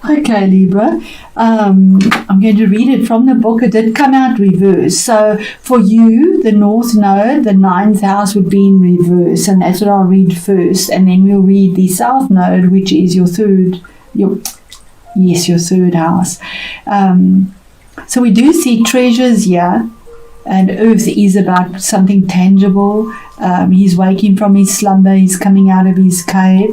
Okay, Libra. I'm going to read it from the book. It did come out reverse. So for you, the North Node, the 9th house would be in reverse, and that's what I'll read first. And then we'll read the South Node, which is your third house. So we do see treasures here, and Earth is about something tangible. He's waking from his slumber. He's coming out of his cave.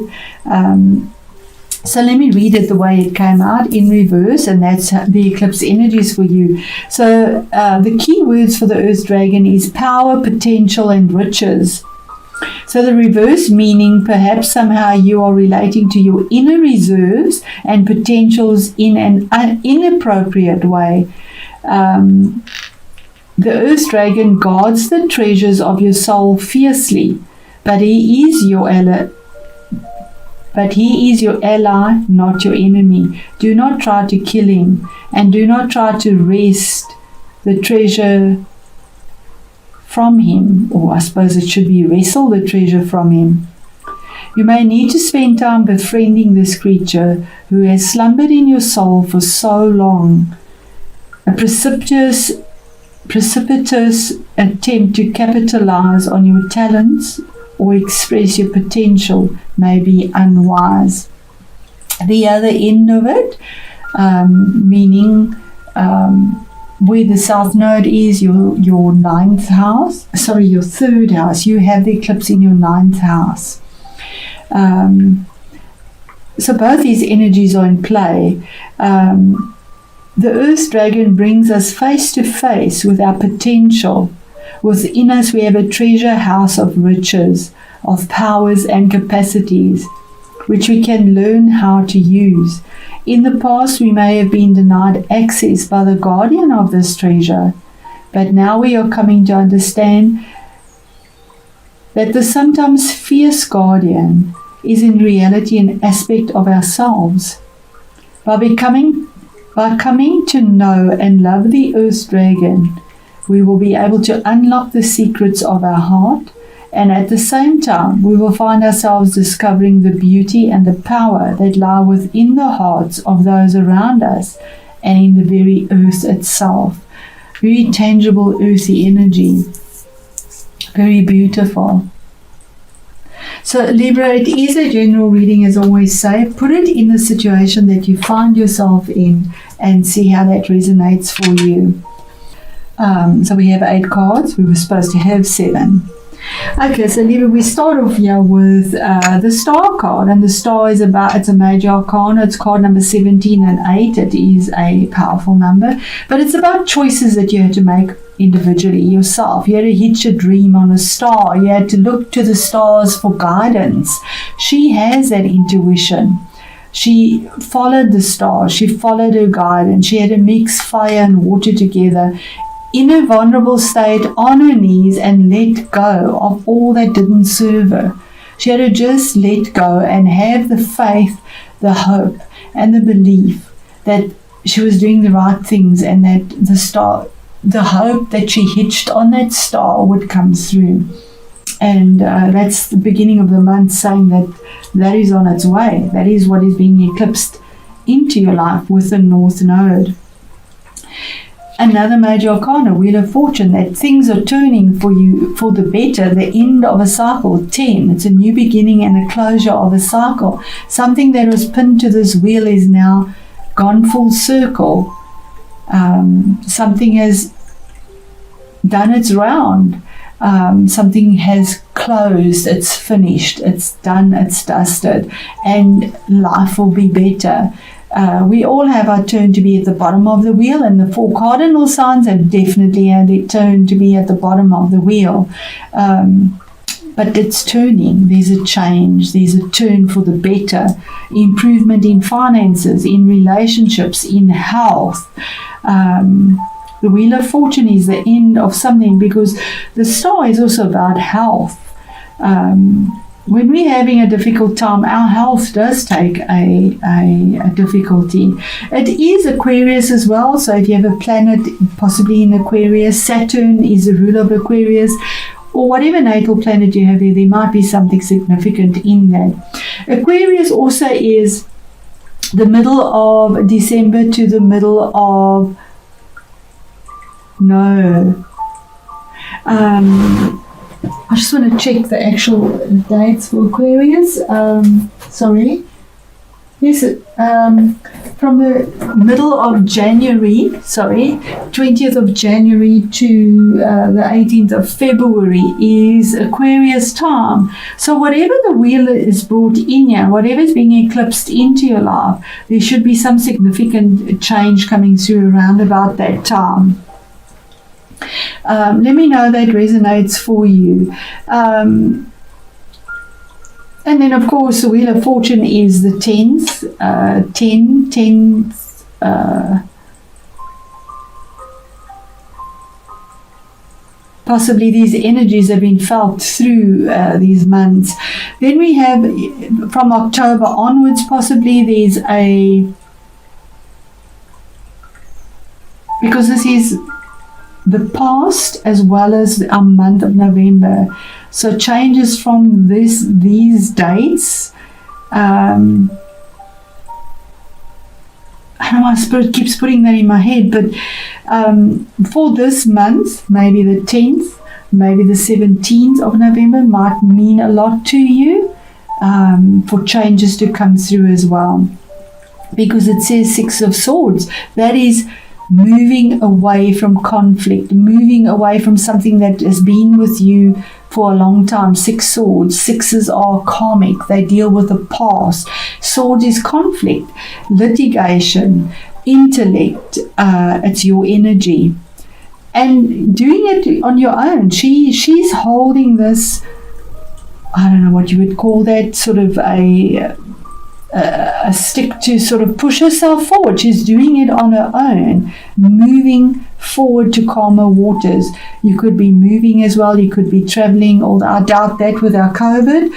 So let me read it the way it came out in reverse, and that's the eclipse energies for you. So the key words for the Earth Dragon is power, potential, and riches. So the reverse meaning, perhaps somehow you are relating to your inner reserves and potentials in an inappropriate way. The Earth Dragon guards the treasures of your soul fiercely, but he is your ally. Not your enemy. Do not try to kill him, and do not try to wrest the treasure from him, or I suppose it should be wrestle the treasure from him. You may need to spend time befriending this creature who has slumbered in your soul for so long. A precipitous attempt to capitalize on your talents or express your potential may be unwise. The other end of it, meaning where the South Node is, your 9th house, your 3rd house, you have the eclipse in your 9th house. So both these energies are in play. The Earth Dragon brings us face to face with our potential. Within us we have a treasure house of riches, of powers and capacities, which we can learn how to use. In the past we may have been denied access by the guardian of this treasure, but now we are coming to understand that the sometimes fierce guardian is in reality an aspect of ourselves. By coming to know and love the Earth Dragon, we will be able to unlock the secrets of our heart, and at the same time we will find ourselves discovering the beauty and the power that lie within the hearts of those around us and in the very earth itself. Very tangible earthy energy. Very beautiful. So Libra, it is a general reading, as I always say. Put it in the situation that you find yourself in and see how that resonates for you. So we have 8 cards. We were supposed to have 7. Okay, so Libra, we start off here with the Star card, and the Star is it's a major arcana. It's card number 17 and 8. It is a powerful number, but it's about choices that you had to make individually yourself. You had to hitch a dream on a star. You had to look to the stars for guidance. She has that intuition. She followed the star. She followed her guidance. She had to mix fire and water together in a vulnerable state, on her knees, and let go of all that didn't serve her. She had to just let go and have the faith, the hope, and the belief that she was doing the right things, and that the hope that she hitched on that star would come through. And that's the beginning of the month, saying that is on its way. That is what is being eclipsed into your life with the North Node. Another major arcana, Wheel of Fortune, that things are turning for you for the better, the end of a cycle. 10, it's a new beginning and a closure of a cycle. Something that was pinned to this wheel is now gone full circle. Something has done its round. Something has closed, it's finished, it's done, it's dusted, and life will be better. We all have our turn to be at the bottom of the wheel, and the 4 cardinal signs have definitely had their turn to be at the bottom of the wheel. But it's turning. There's a change. There's a turn for the better. Improvement in finances, in relationships, in health. The Wheel of Fortune is the end of something, because the Star is also about health. When we're having a difficult time, our health does take a difficulty. It is Aquarius as well, so if you have a planet possibly in Aquarius, Saturn is the ruler of Aquarius, or whatever natal planet you have there might be something significant in that. Aquarius also is the middle of December to the middle of I just want to check the actual dates for Aquarius. Yes, from the middle of January, 20th of January to the 18th of February is Aquarius time. So whatever the wheel is brought in here, whatever is being eclipsed into your life, there should be some significant change coming through around about that time. Let me know that resonates for you. And then, of course, the Wheel of Fortune is the 10th. 10th. Possibly these energies have been felt through these months. Then we have, from October onwards, possibly there's because this is the past as well as our month of November. So changes from these dates. I don't know why Spirit keeps putting that in my head, but for this month, maybe the 10th, maybe the 17th of November might mean a lot to you, for changes to come through as well. Because it says 6 of Swords. That is moving away from conflict, moving away from something that has been with you for a long time. 6 swords. 6s are karmic. They deal with the past. Swords is conflict, litigation, intellect. It's your energy. And doing it on your own. She's holding this, I don't know what you would call that, sort of a stick to sort of push herself forward. She's doing it on her own, moving forward to calmer waters. You could be moving as well, you could be traveling, although I doubt that with our COVID,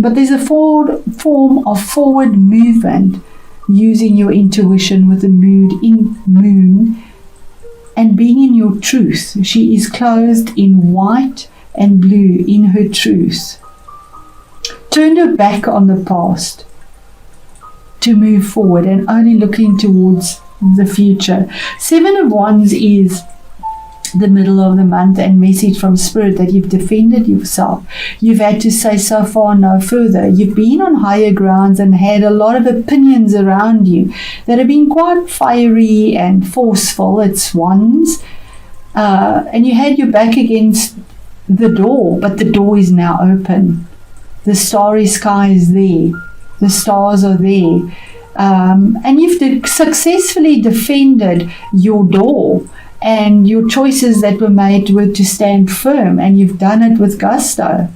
but there's a form of forward movement using your intuition with the moon and being in your truth. She is clothed in white and blue in her truth. Turned her back on the past to move forward and only looking towards the future. 7 of Wands is the middle of the month and message from Spirit that you've defended yourself. You've had to say so far, no further. You've been on higher grounds and had a lot of opinions around you that have been quite fiery and forceful. It's Wands. And you had your back against the door, but the door is now open. The starry sky is there. The stars are there. And you've successfully defended your door, and your choices that were made were to stand firm, and you've done it with gusto.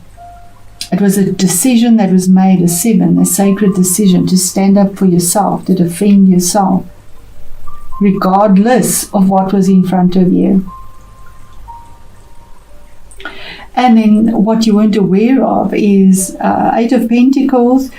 It was a decision that was made, a 7, a sacred decision to stand up for yourself, to defend yourself, regardless of what was in front of you. And then what you weren't aware of is 8 of Pentacles,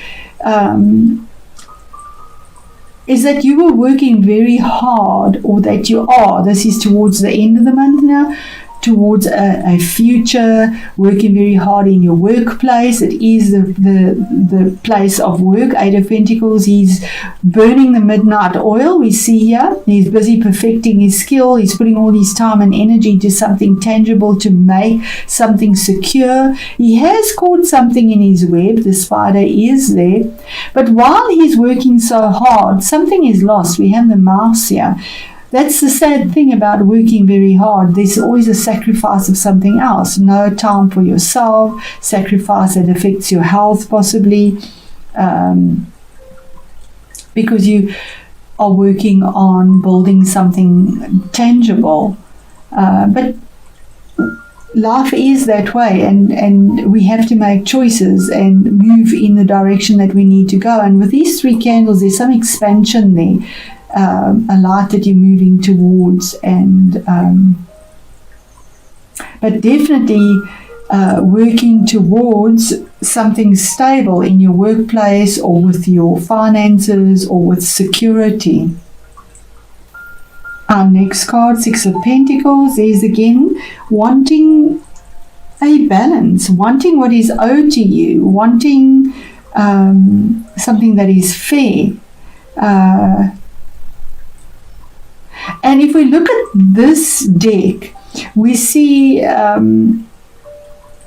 is that you were working very hard, or that you are, this is towards the end of the month now, towards a future, working very hard in your workplace. It is the place of work. 8 of Pentacles, he's burning the midnight oil, we see here. He's busy perfecting his skill. He's putting all his time and energy to something tangible, to make something secure. He has caught something in his web. The spider is there. But while he's working so hard, something is lost. We have the mouse here. That's the sad thing about working very hard. There's always a sacrifice of something else. No time for yourself, sacrifice that affects your health possibly, because you are working on building something tangible. But life is that way, and we have to make choices and move in the direction that we need to go. And with these 3 candles, there's some expansion there. A light that you're moving towards, and but definitely working towards something stable in your workplace, or with your finances, or with security. Our next card, 6 of Pentacles, is again wanting a balance, wanting what is owed to you, wanting something that is fair. And if we look at this deck, we see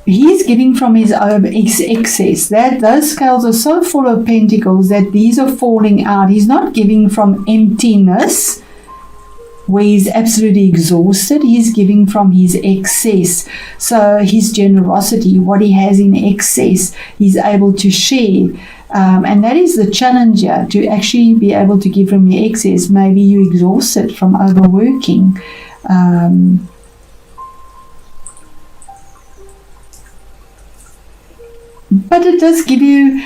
he's giving from his own excess. That those scales are so full of pentacles that these are falling out. He's not giving from emptiness, where he's absolutely exhausted. He's giving from his excess. So his generosity, what he has in excess, he's able to share. And that is the challenge here, to actually be able to give from your excess. Maybe you're exhausted from overworking. But it does give you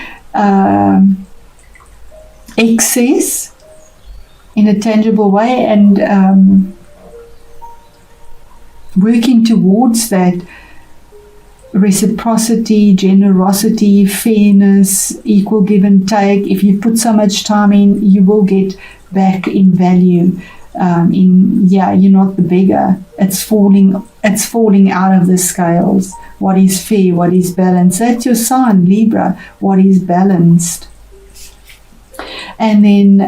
excess in a tangible way, and working towards that reciprocity, generosity, fairness, equal give and take. If you put so much time in, you will get back in value. You're not the beggar. It's falling out of the scales. What is fair, what is balanced? That's your sign, Libra. What is balanced? And then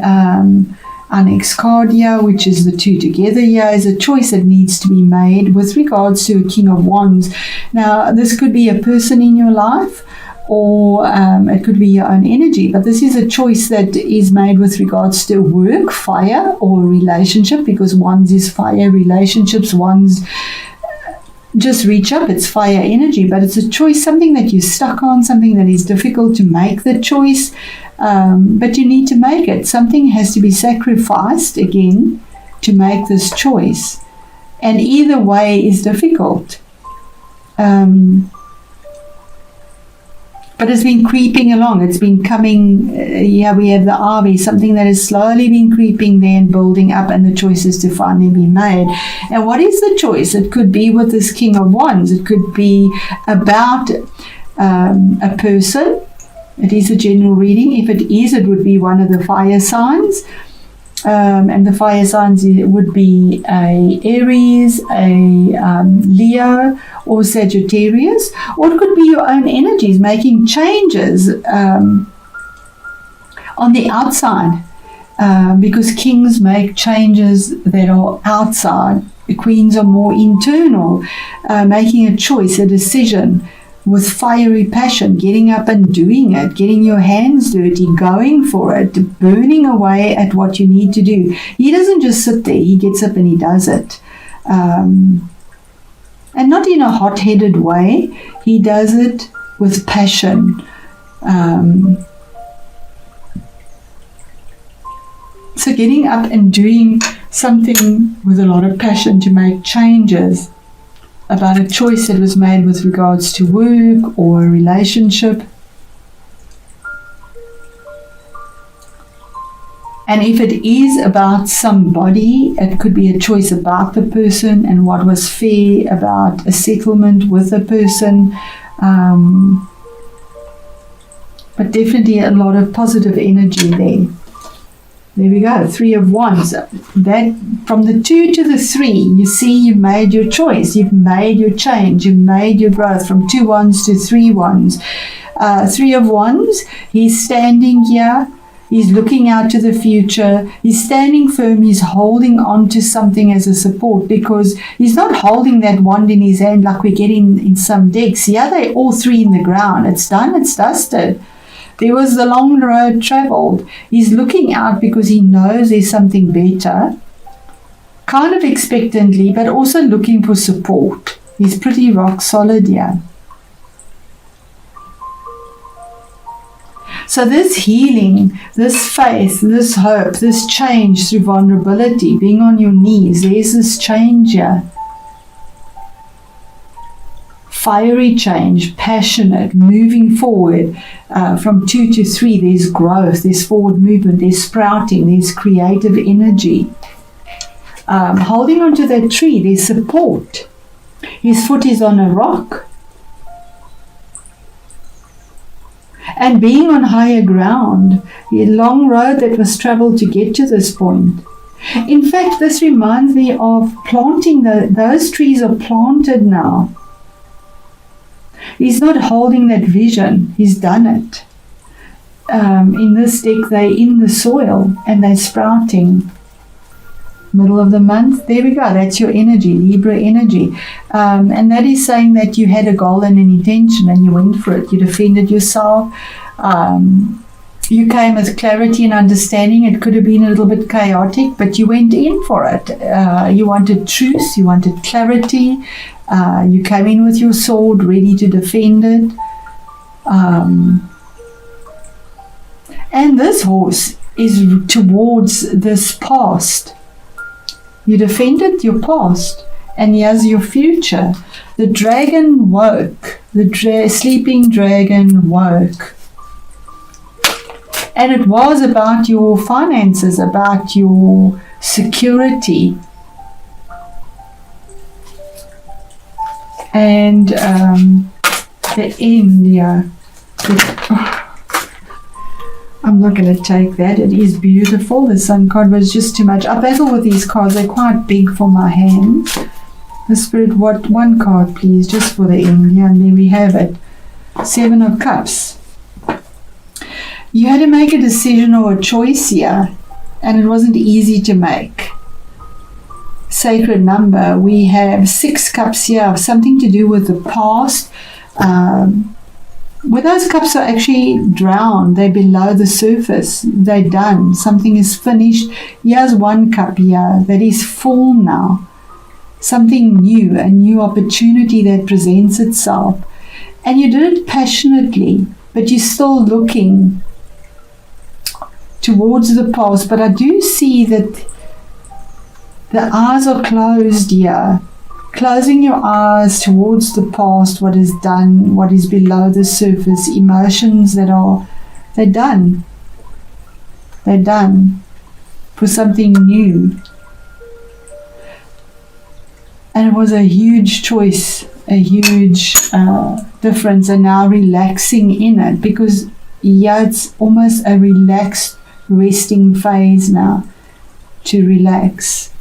our next card here, which is the two together here, is a choice that needs to be made with regards to a King of Wands. Now, this could be a person in your life, or it could be your own energy, but this is a choice that is made with regards to work, fire, or relationship, because Wands is fire, relationships, Wands just reach up, it's fire energy, but it's a choice, something that you're stuck on, something that is difficult to make the choice. But you need to make it. Something has to be sacrificed again to make this choice. And either way is difficult. But it's been creeping along. It's been coming, we have the Ivy, something that has slowly been creeping there and building up, and the choice is to finally be made. And what is the choice? It could be with this King of Wands. It could be about a person. It is a general reading. If it is, it would be one of the fire signs. And the fire signs would be a Aries, a Leo, or Sagittarius. Or it could be your own energies making changes on the outside. Because kings make changes that are outside. The queens are more internal, making a choice, a decision, with fiery passion, getting up and doing it, getting your hands dirty, going for it, burning away at what you need to do. He doesn't just sit there, he gets up and he does it. And not in a hot-headed way, he does it with passion. So getting up and doing something with a lot of passion to make changes about a choice that was made with regards to work or a relationship. And if it is about somebody, it could be a choice about the person and what was fair about a settlement with the person. But definitely a lot of positive energy there. There we go, 3 of Wands. That from the 2 to the 3, you see you made your choice, you've made your change, you've made your growth from 2 Wands to 3 Wands. 3 of Wands, he's standing here, he's looking out to the future, he's standing firm, he's holding on to something as a support, because he's not holding that wand in his hand like we get in some decks. Here they're all 3 in the ground. It's done, it's dusted. There was the long road traveled. He's looking out because he knows there's something better, kind of expectantly, but also looking for support. He's pretty rock solid here. So this healing, this faith, this hope, this change through vulnerability, being on your knees, there's this change here. Fiery change, passionate, moving forward. From 2 to 3, there's growth, there's forward movement, there's sprouting, there's creative energy. Holding on to that tree, there's support. His foot is on a rock. And being on higher ground, the long road that was traveled to get to this point. In fact, this reminds me of planting. Those trees are planted now. He's not holding that vision. He's done it. in this deck, they're in the soil and they're sprouting. Middle of the month, there we go, that's your energy, Libra energy, and that is saying that you had a goal and an intention and you went for it. You defended yourself, you came with clarity and understanding. It could have been a little bit chaotic, but you went in for it. You wanted truth, you wanted clarity, you came in with your sword ready to defend it, and this horse is towards this past. You defended your past, and here's your future. The dragon woke. The sleeping dragon woke. And it was about your finances, about your security. And the end, yeah. I'm not going to take that. It is beautiful. The Sun card was just too much. I battle with these cards. They're quite big for my hand. The Spirit, what one card, please, just for the end. Yeah, and there we have it. 7 of Cups. You had to make a decision or a choice here, and it wasn't easy to make. Sacred number. We have 6 cups here, something to do with the past. Where those cups are actually drowned, they're below the surface, they're done, something is finished. Here's 1 cup here that is full now, something new, a new opportunity that presents itself, and you did it passionately, but you're still looking towards the past. But I do see that the eyes are closed here. Closing your eyes towards the past, what is done, what is below the surface, emotions that are, they're done. They're done for something new. And it was a huge choice, a huge difference, and now relaxing in it, because yeah, it's almost a relaxed, resting phase now, to relax.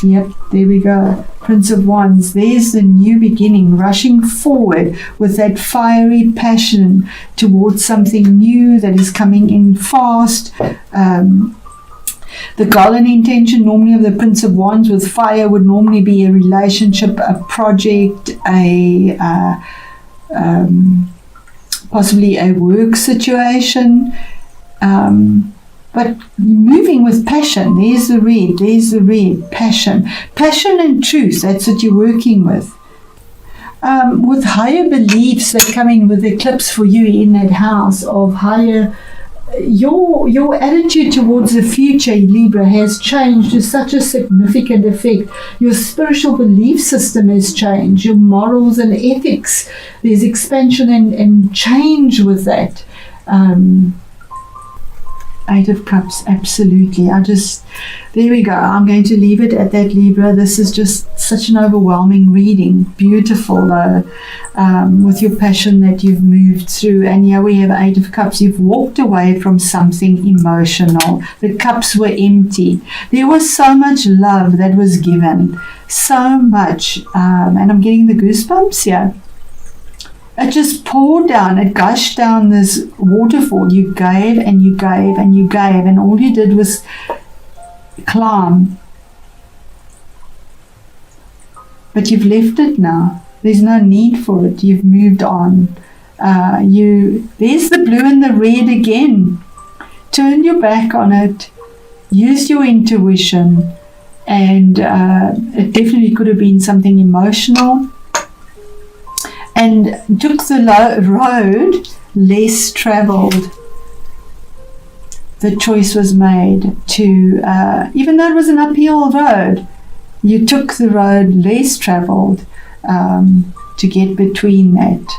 Yep, there we go. Prince of Wands. There's the new beginning, rushing forward with that fiery passion towards something new that is coming in fast. The goal and intention normally of the Prince of Wands with fire would normally be a relationship, a project, possibly a work situation. But moving with passion, there's the red, passion. Passion and truth, that's what you're working with. With higher beliefs that come in with eclipse for you in that house of higher, your attitude towards the future, Libra, has changed to such a significant effect. Your spiritual belief system has changed, your morals and ethics. There's expansion and change with that. 8 of Cups, absolutely. There we go. I'm going to leave it at that, Libra. This is just such an overwhelming reading. Beautiful, with your passion that you've moved through. And here we have 8 of Cups. You've walked away from something emotional. The cups were empty. There was so much love that was given. So much. And I'm getting the goosebumps here. It just poured down, it gushed down this waterfall. You gave and you gave and you gave, and all you did was climb. But you've left it now. There's no need for it. You've moved on. There's the blue and the red again. Turn your back on it. Use your intuition. And it definitely could have been something emotional. And took the road less traveled. The choice was made to, even though it was an uphill road, you took the road less traveled to get between that.